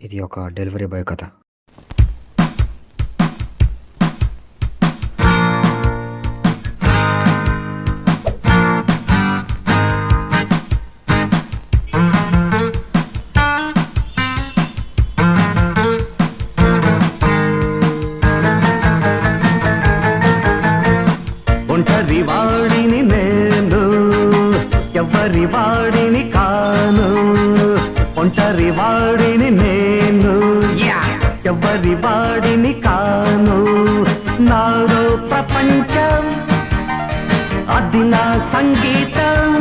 ఇది ఒక delivery boy కథ. ఒంటరి వాడిని నేను, ఎవరి వాడిని కాను. ఒంటరి వాడిని నేను, ఎవరి వాడిని కాను. నాలో ప్రపంచం, అది నా సంగీతం,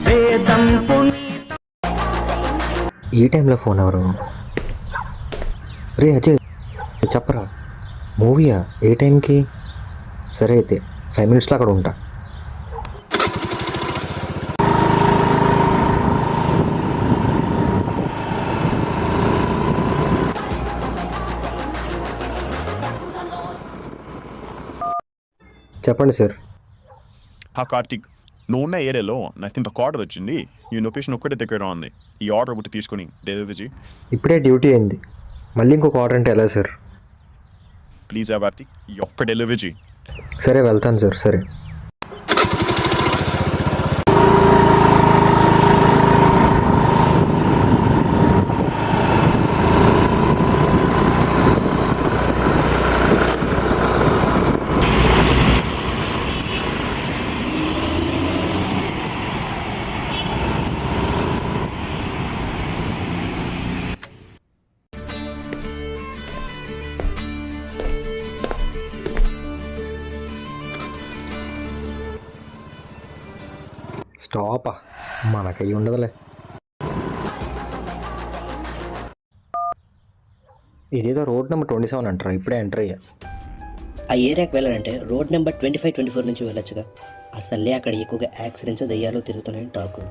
వేదం పునీతం. ఈ టైంలో ఫోన్ ఎవరు? రే అజయ్, చెప్పరా, మూవీయా? ఏ టైంకి? సరే అయితే 5 minutesలో అక్కడ ఉంటా. చెప్పండి సార్. కార్తిక్, నువ్వు ఉన్న ఏరియాలో నాకు ఇంత ఆర్డర్ వచ్చింది. ఈ లొకేషన్ ఒక్కటే దగ్గర ఉంది. ఈ ఆర్డర్ ఒకటి తీసుకొని డెలివరీ చేయి. ఇప్పుడే డ్యూటీ అయింది, మళ్ళీ ఇంకొక ఆర్డర్ అంటే ఎలా సార్? ప్లీజ్ కార్తిక్, ఈ ఒక్క డెలివరీ చేయి. సరే వెళ్తాను సార్. సరే. స్టాపా, మనకయ్యి ఉండదులే. ఇదేదో రోడ్ నెంబర్ 27 అంటారా? ఇప్పుడే ఎంటర్ అయ్యా. ఆ ఏరియాకి వెళ్ళాలంటే రోడ్ నెంబర్ 25, 24 నుంచి వెళ్ళొచ్చుగా. అసలే అక్కడ ఎక్కువగా యాక్సిడెంట్స్, దయ్యాలు తిరుగుతున్నాయని టాక్.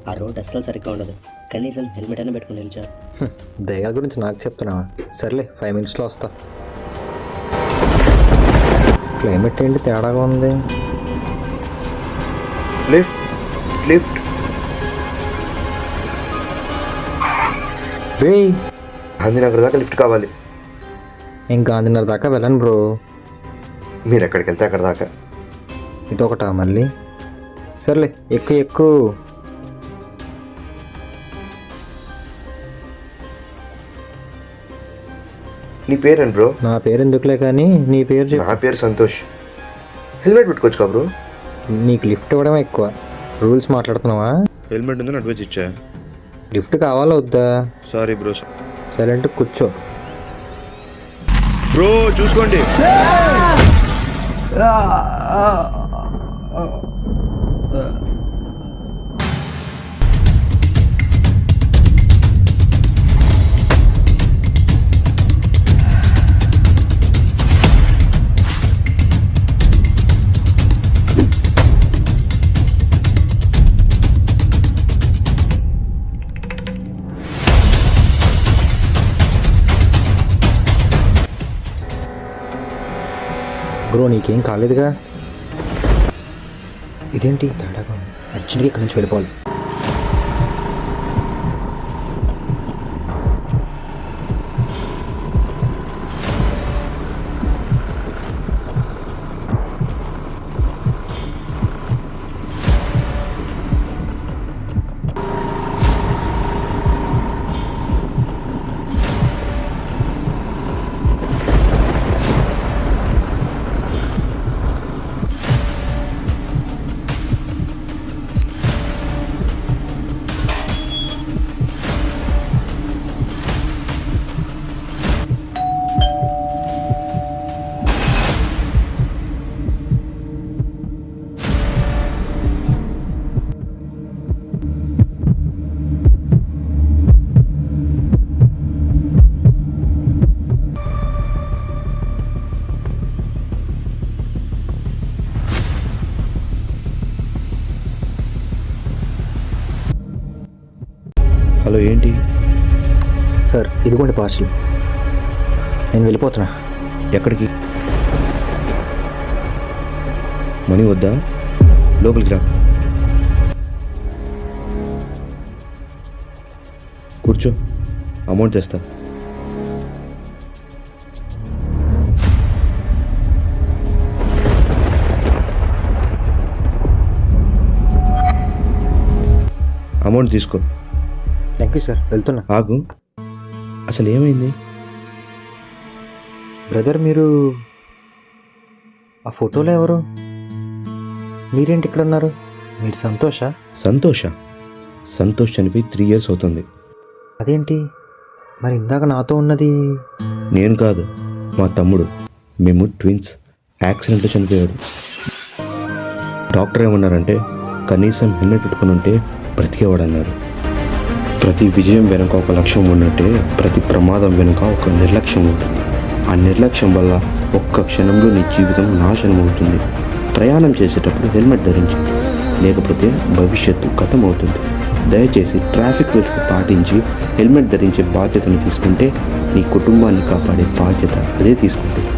ఆ రోడ్ అస్సలు సరిగ్గా ఉండదు. కనీసం హెల్మెట్ అయినా పెట్టుకుని నిలిచారు. దయ్యాల గురించి నాకు చెప్తున్నావా? సర్లే 5 minutesలో వస్తా. క్లైమేట్ ఏంటి తేడాగా ఉంది? Lift lift. గాంధీనగర్ దాకా లిఫ్ట్ కావాలి. ఇంకా గాంధీనగర్ దాకా వెళ్ళను బ్రో. మీరు ఎక్కడికి వెళ్తే అక్కడ దాకా. ఇదొకటా మళ్ళీ? సర్లే, ఎక్కువ ఎక్కువ. నీ పేరేంటి బ్రో? నా పేరు ఎందుకులే కానీ నీ పేరు చెప్పు. నా పేరు సంతోష్. హెల్మెట్ పెట్టుకోవచ్చు కా బ్రో? నీకు లిఫ్ట్ ఇవ్వడం ఎక్కువ, రూల్స్ మాట్లాడుతున్నావా? హెల్మెట్ ఉందని అడ్వైజ్ ఇచ్చా. లిఫ్ట్ కావాలా వద్దా? Sorry bro. సైలెంట్ కూర్చో. బ్రో చూసుకోండి. బ్రో నీకేం కాలేదుగా? ఇదేంటి తేడాగా ఉంది? అర్జెంట్గా ఇక్కడి నుంచి వెళ్ళిపోవాలి. ఏంటి? సార్ ఇదిగోండి పార్సల్. నేను వెళ్ళిపోతున్నా. ఎక్కడికి? మనీ వద్దా? లోపలికి రా, కూర్చో, అమౌంట్ తెస్తా. అమౌంట్ తీసుకో. థ్యాంక్ యూ సార్, వెళ్తున్నా. ఆగు, అసలు ఏమైంది? బ్రదర్ మీరు ఆ ఫోటోలో ఎవరు? మీరేంటి ఇక్కడ ఉన్నారు? మీరు సంతోషా? సంతోష్ చనిపోయి 3 years అవుతుంది. అదేంటి మరి ఇందాక నాతో ఉన్నది? నేను కాదు, మా తమ్ముడు. మేము ట్విన్స్. యాక్సిడెంట్లో చనిపోయాడు. డాక్టర్ ఏమన్నారంటే కనీసం హెల్మెట్ పెట్టుకుని ఉంటే బ్రతికేవాడన్నారు. ప్రతి విజయం వెనుక ఒక లక్ష్యం ఉన్నట్టే ప్రతి ప్రమాదం వెనుక ఒక నిర్లక్ష్యం ఉంటుంది. ఆ నిర్లక్ష్యం వల్ల ఒక్క క్షణంలో నీ జీవితం నాశనం అవుతుంది. ప్రయాణం చేసేటప్పుడు హెల్మెట్ ధరించండి, లేకపోతే భవిష్యత్తు కథమవుతుంది. దయచేసి ట్రాఫిక్ రూల్స్ పాటించి హెల్మెట్ ధరించే బాధ్యతను తీసుకుంటే నీ కుటుంబాన్ని కాపాడే బాధ్యత అదే తీసుకుంటుంది.